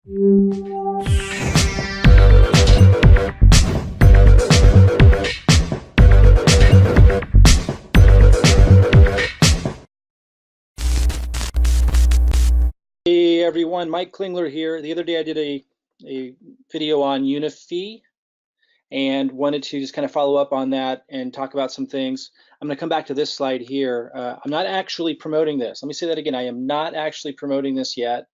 Hey everyone, Mike Klingler here. The other day I did a video on Unifii and wanted to just kind of follow up on that and talk about some things. I'm going to come back to this slide here. I'm not actually promoting this. Let me say that again. I am not actually promoting this yet.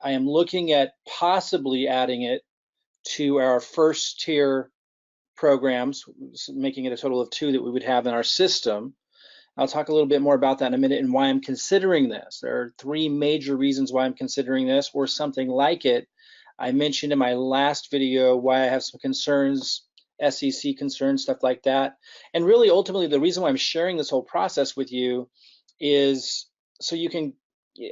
I am looking at possibly adding it to our first tier programs, making it a total of 2 that we would have in our system. I'll talk a little bit more about that in a minute and why I'm considering this. There are 3 major reasons why I'm considering this or something like it. I mentioned in my last video why I have some concerns, SEC concerns, stuff like that. And really, ultimately, the reason why I'm sharing this whole process with you is so you can,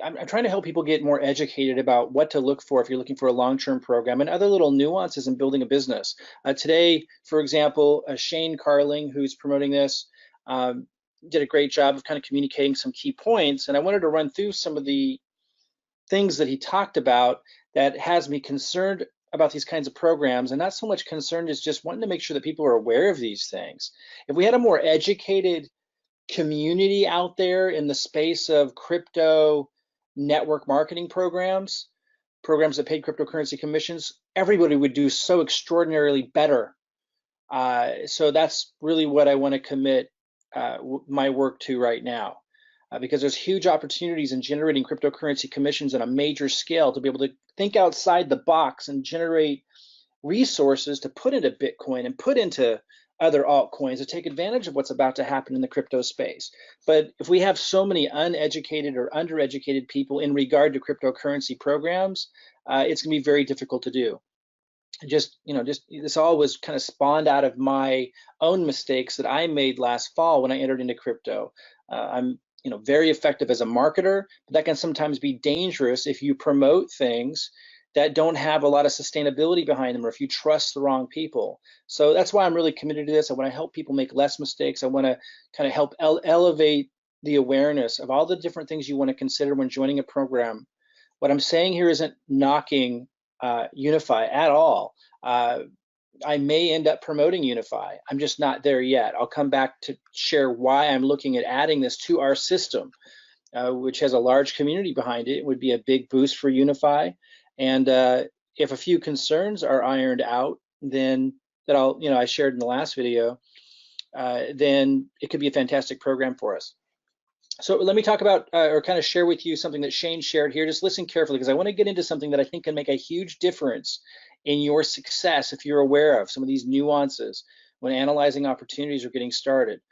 I'm trying to help people get more educated about what to look for if you're looking for a long-term program and other little nuances in building a business. Today, for example, Shane Carling, who's promoting this, did a great job of kind of communicating some key points, and I wanted to run through some of the things that he talked about that has me concerned about these kinds of programs, and not so much concerned as just wanting to make sure that people are aware of these things. If we had a more educated community out there in the space of crypto network marketing programs that paid cryptocurrency commissions, everybody would do so extraordinarily better. So that's really what I want to commit my work to right now, because there's huge opportunities in generating cryptocurrency commissions on a major scale to be able to think outside the box and generate resources to put into Bitcoin and put into other altcoins to take advantage of what's about to happen in the crypto space. But if we have so many uneducated or undereducated people in regard to cryptocurrency programs, it's going to be very difficult to do. Just this all was kind of spawned out of my own mistakes that I made last fall when I entered into crypto. I'm very effective as a marketer, but that can sometimes be dangerous if you promote things that don't have a lot of sustainability behind them, or if you trust the wrong people. So that's why I'm really committed to this. I want to help people make less mistakes. I want to kind of help elevate the awareness of all the different things you want to consider when joining a program. What I'm saying here isn't knocking Unifii at all. I may end up promoting Unifii. I'm just not there yet. I'll come back to share why I'm looking at adding this to our system, which has a large community behind it. It would be a big boost for Unifii. And if a few concerns are ironed out, then I shared in the last video, then it could be a fantastic program for us. So let me talk about or kind of share with you something that Shane shared here. Just listen carefully, because I want to get into something that I think can make a huge difference in your success if you're aware of some of these nuances when analyzing opportunities or getting started.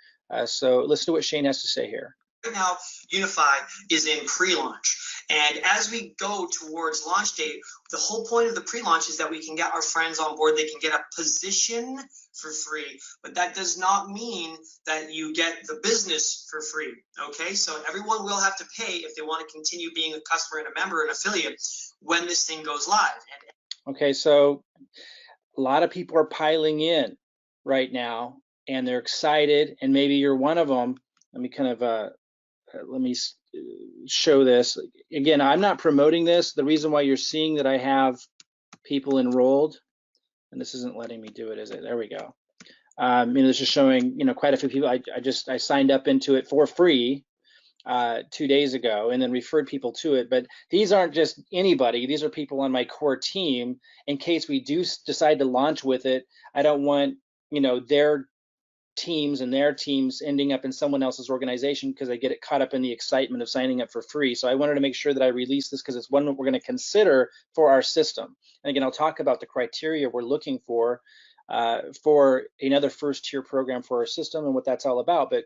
So listen to what Shane has to say here. Right now, Unifii is in pre-launch. And as we go towards launch date, the whole point of the pre-launch is that we can get our friends on board. They can get a position for free, but that does not mean that you get the business for free, okay? So everyone will have to pay if they want to continue being a customer and a member and affiliate when this thing goes live. Okay, so a lot of people are piling in right now, and they're excited, and maybe you're one of them. Let me kind of let me show this. Again, I'm not promoting this. The reason why you're seeing that I have people enrolled, and this isn't letting me do it, is it? There we go. This is showing, quite a few people. I signed up into it for free 2 days ago and then referred people to it. But these aren't just anybody. These are people on my core team. In case we do decide to launch with it, I don't want, their teams and their teams ending up in someone else's organization because they get caught up in the excitement of signing up for free. So I wanted to make sure that I release this because it's one that we're going to consider for our system. And again, I'll talk about the criteria we're looking for another first tier program for our system and what that's all about. But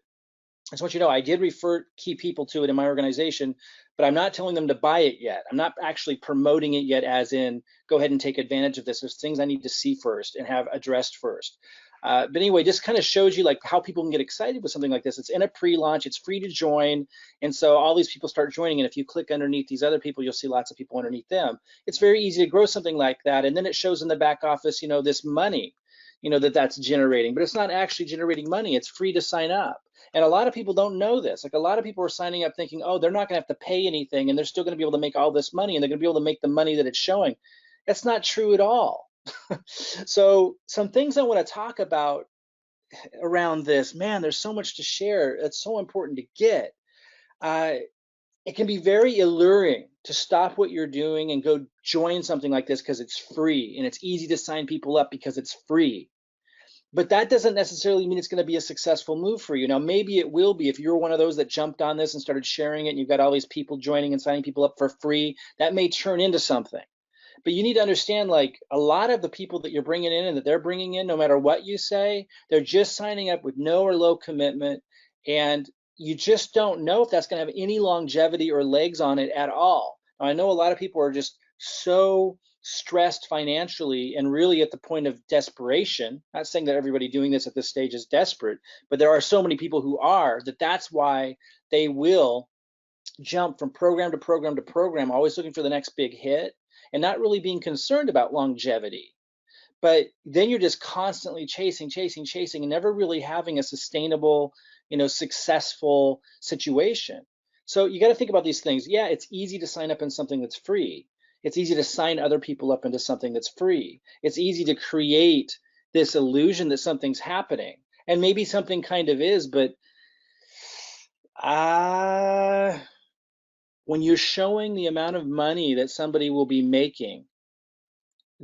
I just want you to know I did refer key people to it in my organization, but I'm not telling them to buy it yet. I'm not actually promoting it yet, as in go ahead and take advantage of this. There's things I need to see first and have addressed first. But anyway, just kind of shows you like how people can get excited with something like this. It's in a pre-launch, it's free to join, and so all these people start joining, and if you click underneath these other people, you'll see lots of people underneath them. It's very easy to grow something like that, and then it shows in the back office, this money, that's generating, but it's not actually generating money. It's free to sign up. And a lot of people don't know this. Like a lot of people are signing up thinking, oh, they're not going to have to pay anything and they're still going to be able to make all this money and they're going to be able to make the money that it's showing. That's not true at all. So some things I want to talk about around this, man, there's so much to share. It's so important to get. It can be very alluring to stop what you're doing and go join something like this because it's free and it's easy to sign people up because it's free. But that doesn't necessarily mean it's going to be a successful move for you. Now, maybe it will be if you're one of those that jumped on this and started sharing it and you've got all these people joining and signing people up for free. That may turn into something. But you need to understand, like, a lot of the people that you're bringing in and that they're bringing in, no matter what you say, they're just signing up with no or low commitment. And you just don't know if that's going to have any longevity or legs on it at all. Now, I know a lot of people are just so stressed financially and really at the point of desperation. Not saying that everybody doing this at this stage is desperate, but there are so many people who are that's why they will jump from program to program to program, always looking for the next big hit and not really being concerned about longevity. But then you're just constantly chasing and never really having a sustainable, successful situation. So you got to think about these things. Yeah, it's easy to sign up in something that's free. It's easy to sign other people up into something that's free. It's easy to create this illusion that something's happening. And maybe something kind of is, but when you're showing the amount of money that somebody will be making,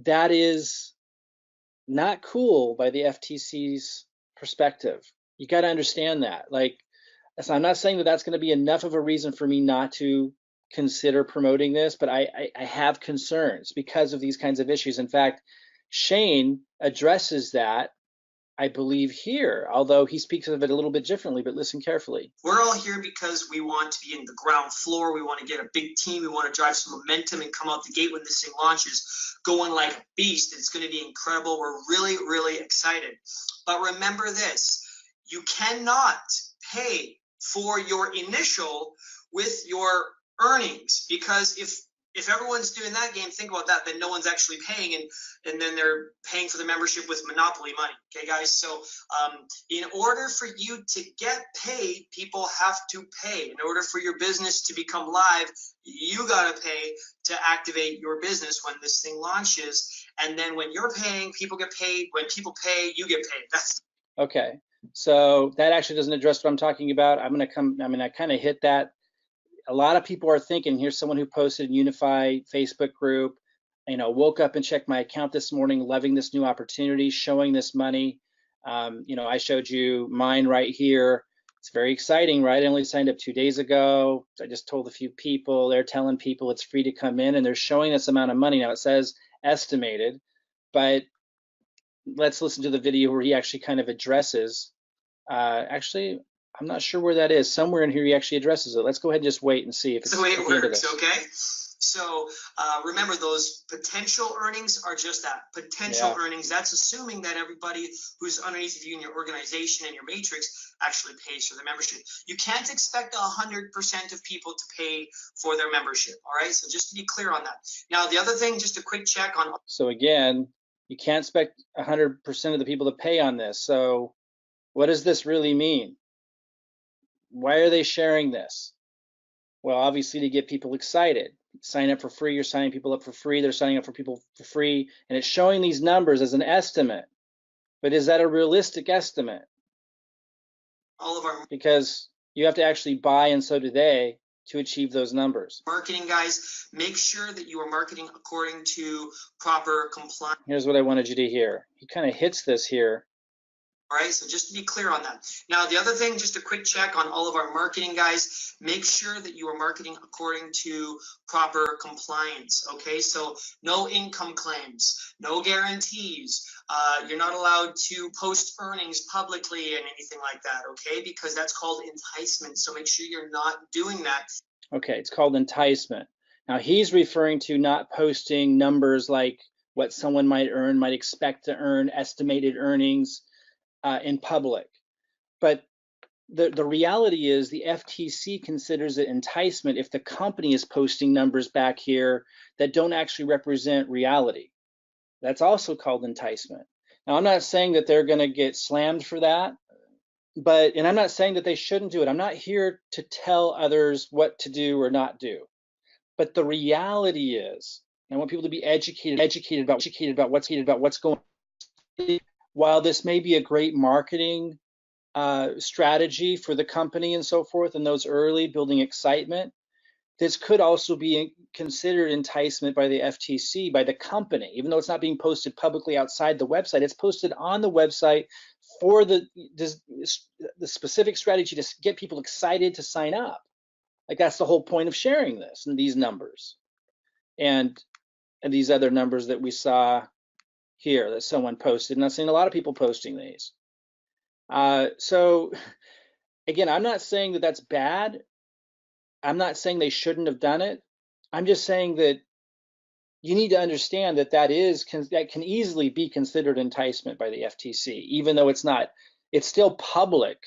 that is not cool by the FTC's perspective. You got to understand that. Like, so I'm not saying that that's going to be enough of a reason for me not to consider promoting this, but I have concerns because of these kinds of issues. In fact, Shane addresses that, I believe, here, although he speaks of it a little bit differently, but listen carefully. We're all here because we want to be in the ground floor. We want to get a big team. We want to drive some momentum and come out the gate when this thing launches, going like a beast. It's going to be incredible. We're really, really excited. But remember this, you cannot pay for your initial with your earnings, because if everyone's doing that game, think about that, then no one's actually paying, and then they're paying for the membership with monopoly money. Okay, guys? So in order for you to get paid, people have to pay. In order for your business to become live, you got to pay to activate your business when this thing launches. And then when you're paying, people get paid. When people pay, you get paid. That's okay. So that actually doesn't address what I'm talking about. I kind of hit that. A lot of people are thinking, here's someone who posted in Unifii Facebook group, woke up and checked my account this morning, loving this new opportunity, showing this money. I showed you mine right here. It's very exciting, right? I only signed up 2 days ago. I just told a few people, they're telling people it's free to come in and they're showing this amount of money. Now it says estimated, but let's listen to the video where he actually kind of addresses, actually, I'm not sure where that is. Somewhere in here he actually addresses it. Let's go ahead and just wait and see if it's the way it works, okay? So remember, those potential earnings are just that, potential earnings. That's assuming that everybody who's underneath of you in your organization and your matrix actually pays for the membership. You can't expect 100% of people to pay for their membership, all right? So just to be clear on that. Now, the other thing, just a quick check on. So again, you can't expect 100% of the people to pay on this. So what does this really mean? Why are they sharing this? Well, obviously to get people excited. Sign up for free, you're signing people up for free, they're signing up for people for free, and it's showing these numbers as an estimate. But is that a realistic estimate? All of our, because you have to actually buy, and so do they, to achieve those numbers. Marketing guys, make sure that you are marketing according to proper compliance. Here's what I wanted you to hear. He kind of hits this here. All right, so just to be clear on that. Now, the other thing, just a quick check on all of our marketing guys, make sure that you are marketing according to proper compliance, okay? So no income claims, no guarantees. You're not allowed to post earnings publicly and anything like that, okay? Because that's called enticement, so make sure you're not doing that. Okay, it's called enticement. Now, he's referring to not posting numbers like what someone might earn, might expect to earn, estimated earnings, in public. But the reality is the FTC considers it enticement if the company is posting numbers back here that don't actually represent reality. That's also called enticement. Now, I'm not saying that they're going to get slammed for that. and I'm not saying that they shouldn't do it. I'm not here to tell others what to do or not do. But the reality is, I want people to be educated about what's going on. While this may be a great marketing strategy for the company and so forth, and those early building excitement, this could also be considered enticement by the FTC, by the company, even though it's not being posted publicly outside the website. It's posted on the website for the specific strategy to get people excited to sign up. Like that's the whole point of sharing this and these numbers and these other numbers that we saw here that someone posted. And I've seen a lot of people posting these. So again, I'm not saying that that's bad. I'm not saying they shouldn't have done it. I'm just saying that you need to understand that that can easily be considered enticement by the FTC, even though it's not. It's still public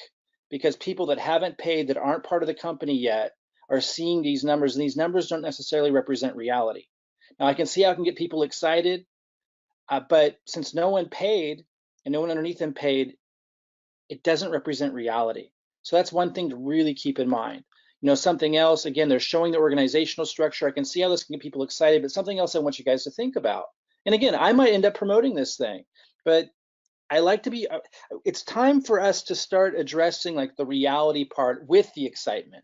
because people that haven't paid, that aren't part of the company yet, are seeing these numbers, and these numbers don't necessarily represent reality. Now, I can see how I can get people excited, but since no one paid and no one underneath them paid, it doesn't represent reality. So that's one thing to really keep in mind. Something else, again, they're showing the organizational structure. I can see how this can get people excited, but something else I want you guys to think about. And again, I might end up promoting this thing, but I like to be, it's time for us to start addressing like the reality part with the excitement,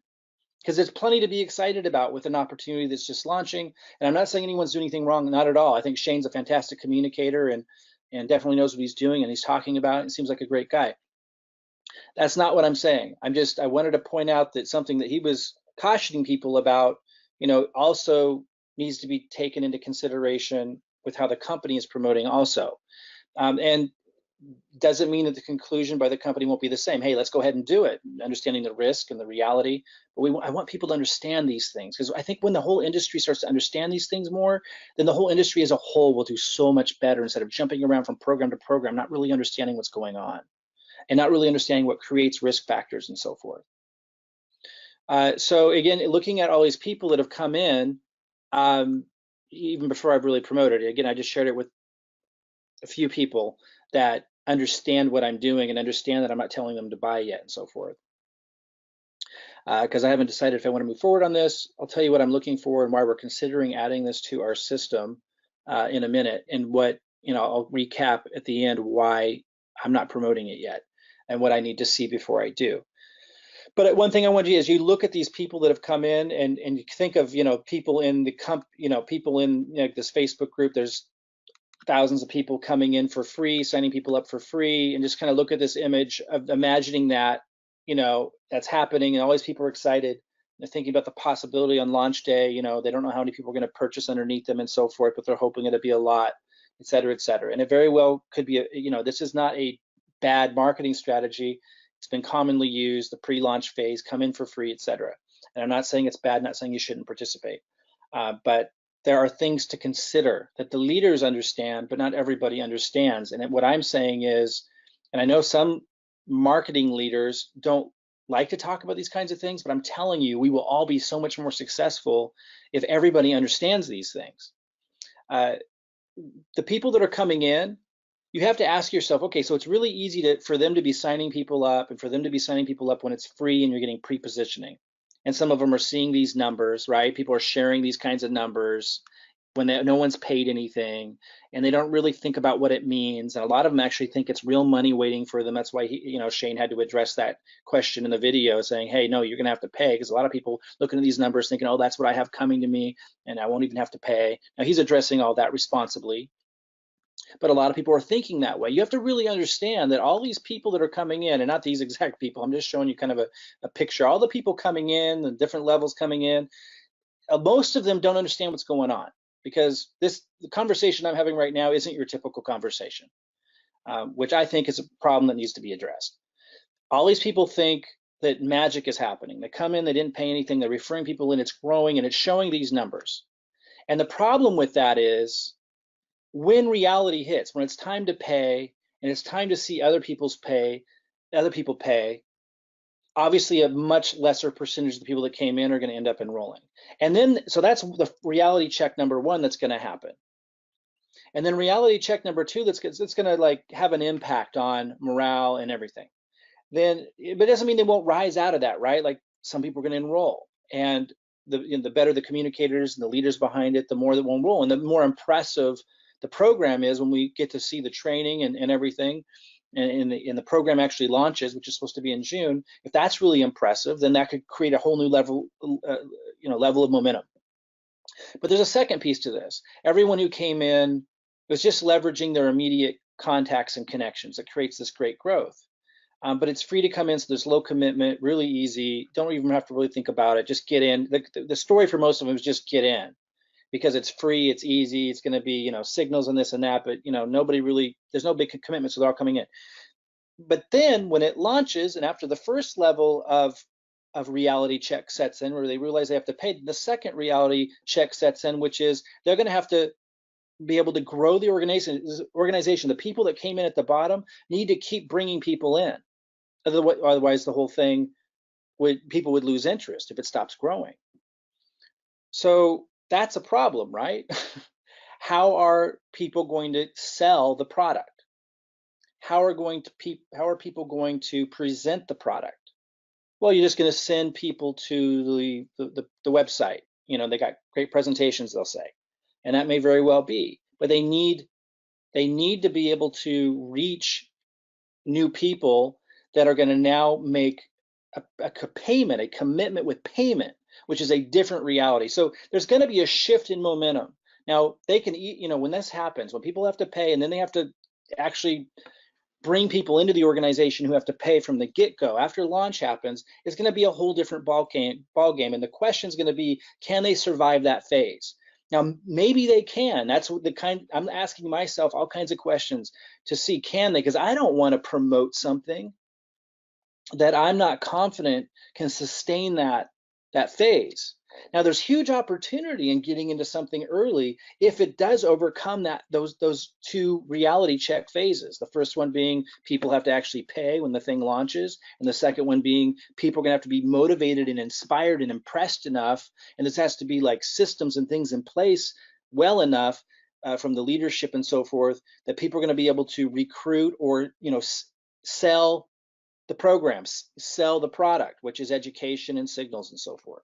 because there's plenty to be excited about with an opportunity that's just launching. And I'm not saying anyone's doing anything wrong, not at all. I think Shane's a fantastic communicator and definitely knows what he's doing and he's talking about it. It seems like a great guy. That's not what I'm saying. I wanted to point out that something that he was cautioning people about, also needs to be taken into consideration with how the company is promoting also. And doesn't mean that the conclusion by the company won't be the same. Hey, let's go ahead and do it, understanding the risk and the reality. But I want people to understand these things, because I think when the whole industry starts to understand these things more, then the whole industry as a whole will do so much better instead of jumping around from program to program, not really understanding what's going on and not really understanding what creates risk factors and so forth. So again, looking at all these people that have come in, even before I've really promoted it, again, I just shared it with a few people that understand what I'm doing and understand that I'm not telling them to buy yet and so forth. Because I haven't decided if I want to move forward on this. I'll tell you what I'm looking for and why we're considering adding this to our system in a minute, and what, I'll recap at the end why I'm not promoting it yet and what I need to see before I do. But one thing I want to do is you look at these people that have come in and you think of, people in the people in this Facebook group. There's thousands of people coming in for free, signing people up for free, and just kind of look at this image of imagining that, that's happening, and all these people are excited. They're thinking about the possibility on launch day. They don't know how many people are going to purchase underneath them and so forth, but they're hoping it'll be a lot, et cetera, et cetera. And it very well could be, this is not a bad marketing strategy. It's been commonly used, the pre-launch phase, come in for free, et cetera. And I'm not saying it's bad, not saying you shouldn't participate, but there are things to consider that the leaders understand, but not everybody understands. And what I'm saying is, and I know some marketing leaders don't like to talk about these kinds of things, but I'm telling you, we will all be so much more successful if everybody understands these things. The people that are coming in, you have to ask yourself, okay, so it's really easy for them to be signing people up, and for them to be signing people up when it's free and you're getting pre-positioning. And some of them are seeing these numbers, right? People are sharing these kinds of numbers when no one's paid anything, and they don't really think about what it means. And a lot of them actually think it's real money waiting for them. That's why Shane had to address that question in the video, saying, hey, no, you're gonna have to pay, because a lot of people looking at these numbers thinking, oh, that's what I have coming to me, and I won't even have to pay. Now he's addressing all that responsibly. But a lot of people are thinking that way. You have to really understand that all these people that are coming in, and not these exact people, I'm just showing you kind of a picture, all the people coming in, the different levels coming in, most of them don't understand what's going on, because the conversation I'm having right now isn't your typical conversation, which I think is a problem that needs to be addressed. All these people think that magic is happening. They come in, they didn't pay anything, they're referring people in, it's growing, and it's showing these numbers. And the problem with that is, when reality hits, when it's time to pay and it's time to see other people pay, obviously a much lesser percentage of the people that came in are going to end up enrolling. And then, so that's the reality check number one that's going to happen. And then reality check number two, that's going to like have an impact on morale and everything. then, but it doesn't mean they won't rise out of that, right? Like some people are going to enroll, and the better the communicators and the leaders behind it, the more that will enroll, and the more impressive the program is when we get to see the training and everything, and the program actually launches, which is supposed to be in June. If that's really impressive, then that could create a whole new level, level of momentum. But there's a second piece to this. Everyone who came in was just leveraging their immediate contacts and connections. That creates this great growth. But it's free to come in, so there's low commitment, really easy. Don't even have to really think about it. Just get in. The story for most of them is just get in, because it's free, it's easy, it's going to be, signals and this and that, but nobody really, there's no big commitment, so they're all coming in. But then when it launches, and after the first level of reality check sets in, where they realize they have to pay, the second reality check sets in, which is they're going to have to be able to grow the organization. The people that came in at the bottom need to keep bringing people in. Otherwise, the whole thing people would lose interest if it stops growing. So that's a problem, right? How are people going to sell the product? How are people going to present the product? Well, you're just going to send people to the website. They got great presentations, they'll say, and that may very well be. But they need to be able to reach new people that are going to now make a commitment with payment, which is a different reality. So there's going to be a shift in momentum. Now they can, when this happens, when people have to pay, and then they have to actually bring people into the organization who have to pay from the get-go. After launch happens, it's going to be a whole different ball game, and the question is going to be, can they survive that phase? Now, maybe they can. That's what I'm asking myself all kinds of questions to see, can they? Because I don't want to promote something that I'm not confident can sustain that phase. Now, there's huge opportunity in getting into something early if it does overcome those two reality check phases. The first one being people have to actually pay when the thing launches, and the second one being people are going to have to be motivated and inspired and impressed enough, and this has to be like systems and things in place well enough from the leadership and so forth that people are going to be able to recruit or sell the programs, sell the product, which is education and signals and so forth.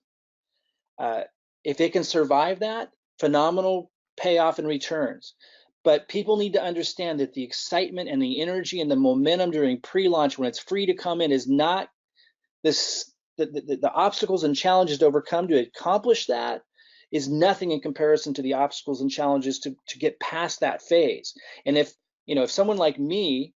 If it can survive that, phenomenal payoff and returns. But people need to understand that the excitement and the energy and the momentum during pre-launch, when it's free to come in, is not this. The obstacles and challenges to overcome to accomplish that is nothing in comparison to the obstacles and challenges to get past that phase. And if someone like me,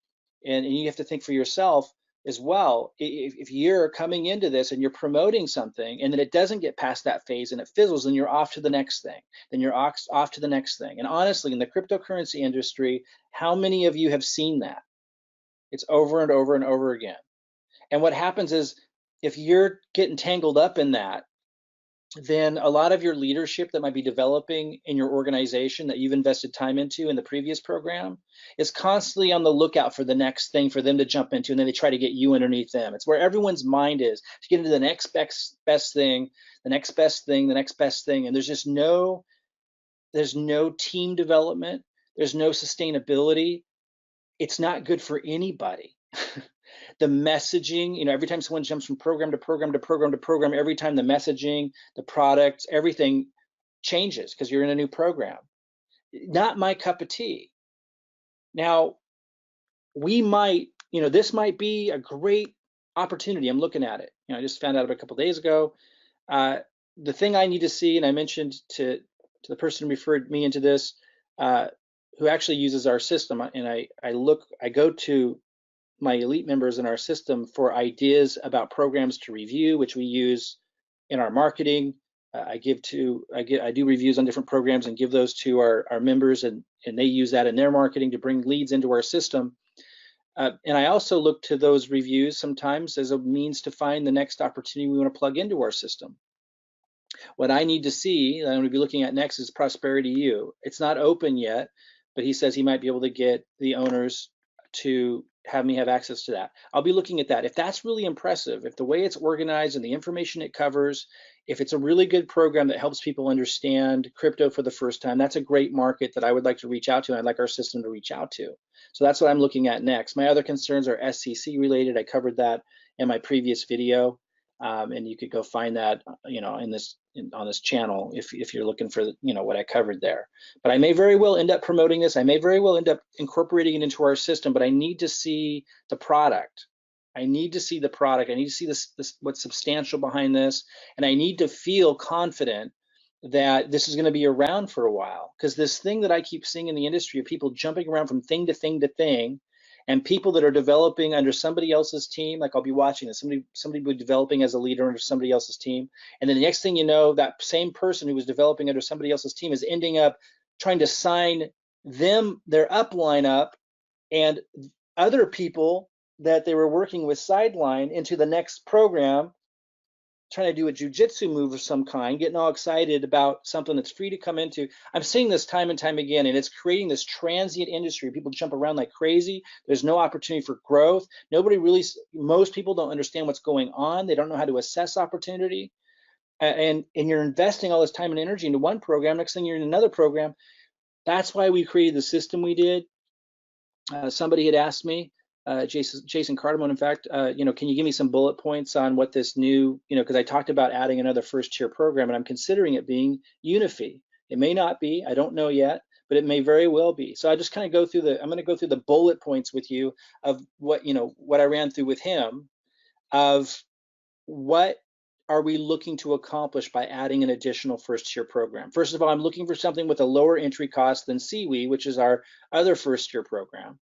and you have to think for yourself as well, if you're coming into this and you're promoting something and then it doesn't get past that phase and it fizzles, then you're off to the next thing. Then you're off to the next thing. And honestly, in the cryptocurrency industry, how many of you have seen that? It's over and over and over again. And what happens is, if you're getting tangled up in that, then a lot of your leadership that might be developing in your organization that you've invested time into in the previous program is constantly on the lookout for the next thing for them to jump into, and then they try to get you underneath them. It's where everyone's mind is to get into the next best thing, the next best thing, the next best thing, and there's no team development, there's no sustainability. It's not good for anybody. The messaging, every time someone jumps from program to program to program to program, every time the messaging, the products, everything changes because you're in a new program. Not my cup of tea. Now, this might be a great opportunity. I'm looking at it. I just found out about a couple of days ago. The thing I need to see, and I mentioned to the person who referred me into this, who actually uses our system, and I go to my elite members in our system for ideas about programs to review, which we use in our marketing. I do reviews on different programs and give those to our members, and they use that in their marketing to bring leads into our system. And I also look to those reviews sometimes as a means to find the next opportunity we want to plug into our system. What I need to see, that I'm going to be looking at next, is Prosperity U. It's not open yet, but he says he might be able to get the owners to have me have access to that. I'll be looking at that. If that's really impressive, if the way it's organized and the information it covers if it's a really good program that helps people understand crypto for the first time, that's a great market that I would like to reach out to, and I'd like our system to reach out to. So that's what I'm looking at next. My other concerns are SEC related. I covered that in my previous video, and you could go find that, on this channel if you're looking for, what I covered there. But I may very well end up promoting this. I may very well end up incorporating it into our system, but I need to see the product. I need to see the product. I need to see this what's substantial behind this, and I need to feel confident that this is going to be around for a while. Because this thing that I keep seeing in the industry of people jumping around from thing to thing to thing, and people that are developing under somebody else's team, like I'll be watching this, somebody will be developing as a leader under somebody else's team, and then the next thing you know, that same person who was developing under somebody else's team is ending up trying to sign their upline up and other people that they were working with sideline into the next program, trying to do a jujitsu move of some kind, getting all excited about something that's free to come into. I'm seeing this time and time again, and it's creating this transient industry. People jump around like crazy. There's no opportunity for growth. Most people don't understand what's going on. They don't know how to assess opportunity. And you're investing all this time and energy into one program. Next thing you're in another program. That's why we created the system we did. Somebody had asked me, Jason Cardamone, in fact, can you give me some bullet points on what this new, because I talked about adding another first tier program, and I'm considering it being Unifii. It may not be, I don't know yet, but it may very well be. So I just kind of I'm going to go through the bullet points with you of what I ran through with him, of what are we looking to accomplish by adding an additional first tier program. First of all, I'm looking for something with a lower entry cost than Seaweed, which is our other first tier program.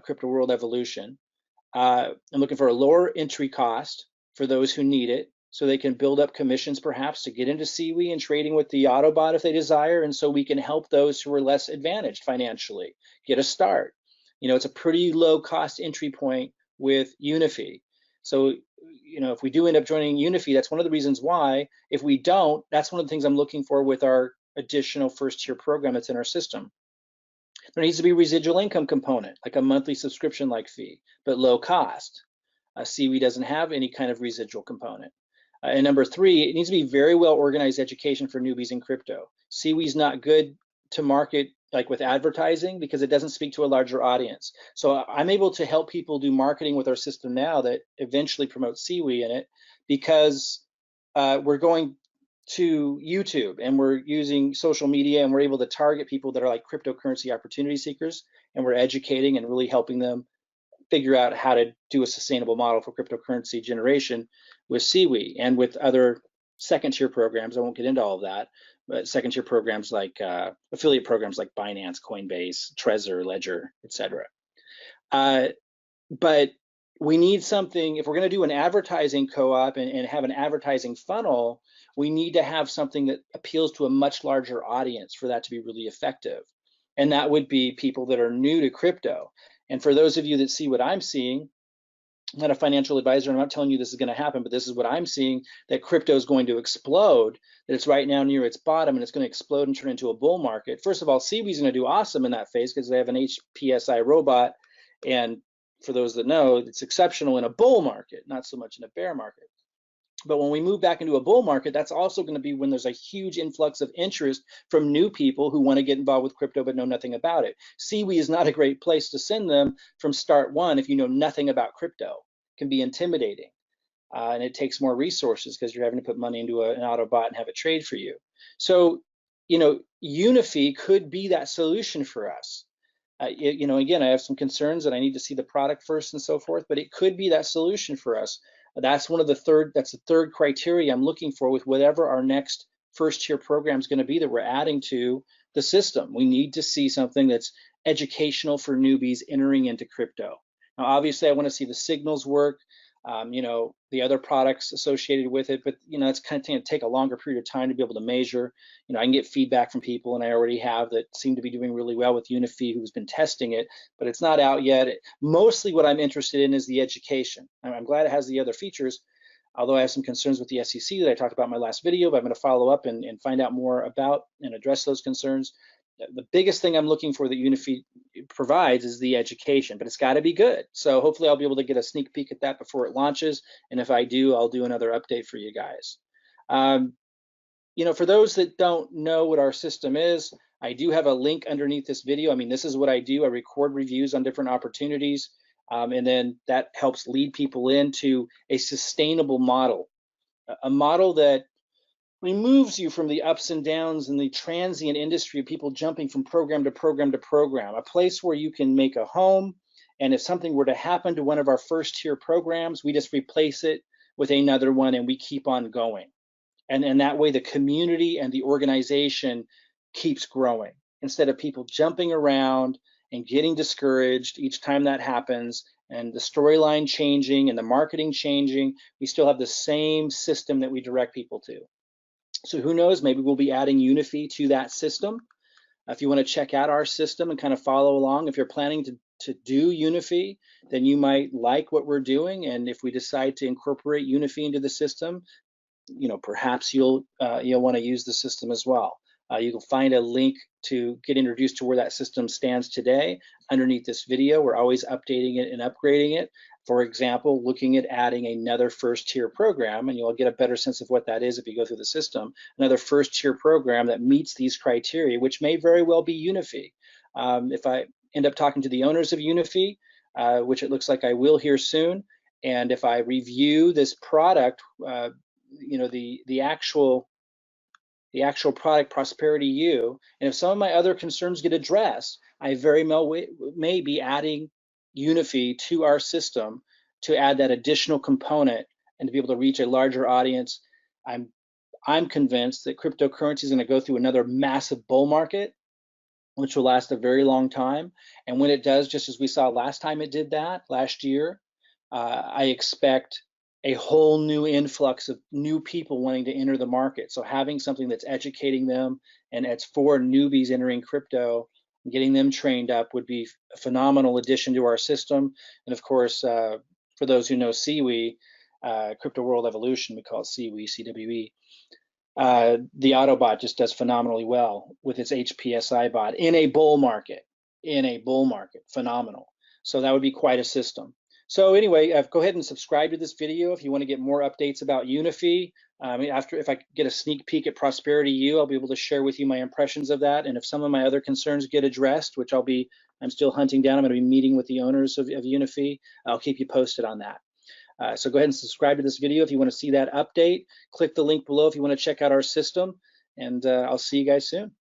Crypto World Evolution. I'm looking for a lower entry cost for those who need it, so they can build up commissions perhaps to get into Seaweed and trading with the Autobot if they desire, and so we can help those who are less advantaged financially get a start. It's a pretty low cost entry point with Unifii. So, if we do end up joining Unifii, that's one of the reasons why. If we don't, that's one of the things I'm looking for with our additional first tier program that's in our system. There needs to be a residual income component, like a monthly subscription-like fee, but low cost. Seaweed doesn't have any kind of residual component. And number three, it needs to be very well organized education for newbies in crypto. Seaweed's not good to market like with advertising because it doesn't speak to a larger audience. So I'm able to help people do marketing with our system now that eventually promotes Seaweed in it, because we're going to YouTube and we're using social media, and we're able to target people that are like cryptocurrency opportunity seekers, and we're educating and really helping them figure out how to do a sustainable model for cryptocurrency generation with Seaweed and with other second tier programs. I won't get into all of that, but second tier programs like affiliate programs like Binance, Coinbase, Trezor, Ledger, etc. But we need something, if we're going to do an advertising co-op and have an advertising funnel, we need to have something that appeals to a much larger audience for that to be really effective. And that would be people that are new to crypto. And for those of you that see what I'm seeing, I'm not a financial advisor, I'm not telling you this is going to happen, but this is what I'm seeing, that crypto is going to explode, that it's right now near its bottom and it's going to explode and turn into a bull market. First of all, Seaweed's going to do awesome in that phase because they have an HPSI robot, and for those that know, it's exceptional in a bull market, not so much in a bear market. But when we move back into a bull market, that's also going to be when there's a huge influx of interest from new people who want to get involved with crypto but know nothing about it. Seaweed is not a great place to send them from start one if you know nothing about crypto. It can be intimidating, and it takes more resources because you're having to put money into an Autobot and have it trade for you. So, Unifii could be that solution for us. Again, I have some concerns that I need to see the product first and so forth, but it could be that solution for us. That's the third criteria I'm looking for with whatever our next first tier program is going to be that we're adding to the system. We need to see something that's educational for newbies entering into crypto. Now, obviously, I want to see the signals work, the other products associated with it, but it's kind of going to take a longer period of time to be able to measure. I can get feedback from people, and I already have, that seem to be doing really well with Unifii, who's been testing it, but it's not out yet. Mostly what I'm interested in is the education. I'm glad it has the other features, although I have some concerns with the SEC that I talked about in my last video, but I'm going to follow up and find out more about and address those concerns. The biggest thing I'm looking for that Unifii provides is the education, but it's got to be good. So hopefully I'll be able to get a sneak peek at that before it launches. And if I do, I'll do another update for you guys. Um, for those that don't know what our system is, I do have a link underneath this video. I mean, this is what I do. I record reviews on different opportunities, and then that helps lead people into a sustainable model, a model that removes you from the ups and downs and the transient industry of people jumping from program to program to program, a place where you can make a home. And if something were to happen to one of our first tier programs, we just replace it with another one and we keep on going. And that way the community and the organization keeps growing instead of people jumping around and getting discouraged each time that happens and the storyline changing and the marketing changing. We still have the same system that we direct people to. So who knows, maybe we'll be adding Uniffii to that system. If you want to check out our system and kind of follow along, if you're planning to do Uniffii, then you might like what we're doing. And if we decide to incorporate Uniffii into the system, perhaps you'll want to use the system as well. You can find a link to get introduced to where that system stands today underneath this video. We're always updating it and upgrading it. For example, looking at adding another first tier program, and you'll get a better sense of what that is if you go through the system, another first tier program that meets these criteria, which may very well be Uniffii. If I end up talking to the owners of Uniffii, which it looks like I will here soon, and if I review this product, the actual product Prosperity U, and if some of my other concerns get addressed, I very well may be adding Uniffii to our system to add that additional component and to be able to reach a larger audience. I'm convinced that cryptocurrency is going to go through another massive bull market, which will last a very long time. And when it does, just as we saw last time it did that last year, I expect a whole new influx of new people wanting to enter the market. So having something that's educating them and it's for newbies entering crypto, getting them trained up would be a phenomenal addition to our system. And of course, for those who know CWE, Crypto World Evolution, we call it CWE, CWE. The Autobot just does phenomenally well with its HPSI bot in a bull market. Phenomenal. So that would be quite a system. So anyway, go ahead and subscribe to this video if you want to get more updates about Uniffii. If I get a sneak peek at Prosperity U, I'll be able to share with you my impressions of that. And if some of my other concerns get addressed, which I'm still hunting down, I'm going to be meeting with the owners of Uniffii. I'll keep you posted on that. So go ahead and subscribe to this video if you want to see that update. Click the link below if you want to check out our system, and I'll see you guys soon.